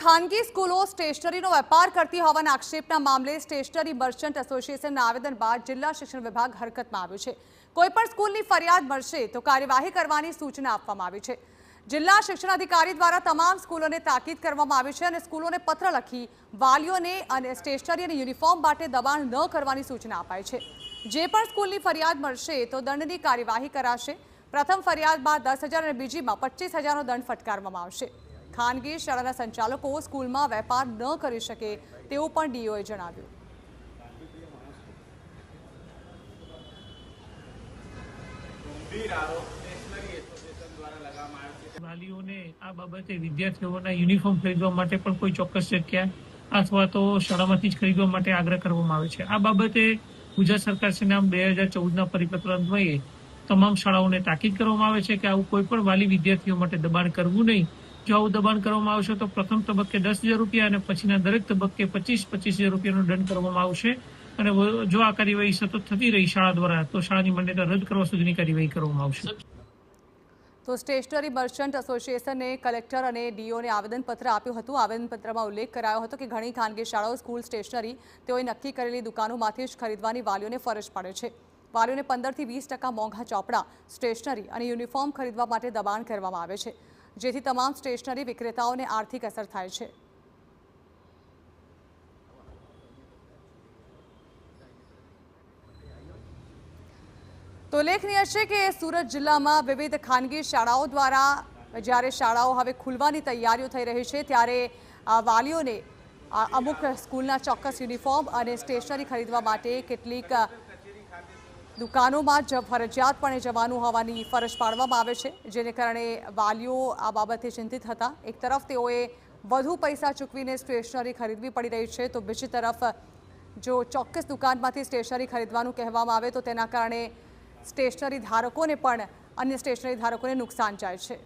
ખાનગી સ્કૂલો સ્ટેશનરીનો વેપાર કરતી હોવાના આક્ષેપના મામલે સ્ટેશનરી મર્ચન્ટ એસોસિએશનના આવેદન બાદ જિલ્લા શિક્ષણ વિભાગ હરકતમાં આવ્યું છે। કોઈપણ સ્કૂલની ફરિયાદ મળશે તો કાર્યવાહી કરવાની સૂચના આપવામાં આવી છે। જિલ્લા શિક્ષણ અધિકારી દ્વારા તમામ સ્કૂલોને તાકીદ કરવામાં આવી છે અને સ્કૂલોને પત્ર લખી વાલીઓને અને સ્ટેશનરી અને યુનિફોર્મ માટે દબાણ ન કરવાની સૂચના અપાઈ છે। જે પણ સ્કૂલની ફરિયાદ મળશે તો દંડની કાર્યવાહી કરાશે। પ્રથમ ફરિયાદ બાદ 10,000 અને બીજીમાં 25,000નો દંડ ફટકારવામાં આવશે। ખાનગી શાળાના સંચાલકો સ્કૂલમાં વેપાર ન કરી શકે તેવું પણ ડીઓએ જણાવ્યું। વાલીઓને આ બાબતે વિદ્યાર્થીઓના યુનિફોર્મ ખરીદવા માટે પણ કોઈ ચોક્કસ જગ્યા અથવા તો શાળામાંથી જ ખરીદવા માટે આગ્રહ કરવામાં આવે છે। આ બાબતે ગુજરાત સરકારશ્રીના 2014ના પરિપત્ર અન્વયે તમામ શાળાઓને તાકીદ કરવામાં આવે છે કે આવું કોઈ પણ વાલી વિદ્યાર્થીઓ માટે દબાણ કરવું નહીં। જો આવું દબાણ કરવામાં આવશે તો પ્રથમ તબક્કે 10,000 રૂપિયા અને પછીના દરેક તબક્કે 25,000 રૂપિયાનો દંડ કરવામાં આવશે અને જો આ કાર્યવાહી સતત થતી રહી શાળા દ્વારા તો શાળાની માન્યતા રદ કરવા સુધીની કાર્યવાહી કરવામાં આવશે। તો સ્ટેશનરી મર્ચન્ટ એસોસિએશને કલેક્ટર અને ડીઓને આવેદનપત્ર આપ્યું હતું। આવેદનપત્રમાં ઉલ્લેખ કરાયો હતો કે ઘણી ખાનગી શાળાઓ સ્કૂલ સ્ટેશનરી તેઓએ નક્કી કરેલી દુકાનોમાંથી જ ખરીદવાની વાલીઓને ફરજ પડે છે। વાલીઓને 15થી 20% મોંઘા ચોપડા, સ્ટેશનરી અને યુનિફોર્મ ખરીદવા માટે દબાણ કરવામાં આવે છે, જેથી તમામ સ્ટેશનરી વિક્રેતાઓને આર્થિક અસર થાય છે। તો ઉલ્લેખનીય છે કે સુરત જિલ્લામાં વિવિધ ખાનગી શાળાઓ દ્વારા જ્યારે શાળાઓ હવે ખુલવાની તૈયારીઓ થઈ રહી છે ત્યારે વાલીઓને અમુક સ્કૂલના ચોક્કસ યુનિફોર્મ અને સ્ટેશનરી ખરીદવા માટે કેટલીક દુકાનોમાં ફરજિયાતપણે જવાનું હોવાની ફરજ પાડવામાં આવે છે, જેને કારણે વાલીઓ આ બાબતે ચિંતિત હતા। એક તરફ તેઓએ વધુ પૈસા ચૂકવીને સ્ટેશનરી ખરીદવી પડી રહી છે તો બીજી તરફ જો ચોક્કસ દુકાનમાંથી સ્ટેશનરી ખરીદવાનું કહેવામાં આવે તો તેના કારણે સ્ટેશનરી ધારકોને પણ અન્ય સ્ટેશનરી ધારકોને નુકસાન જાય છે।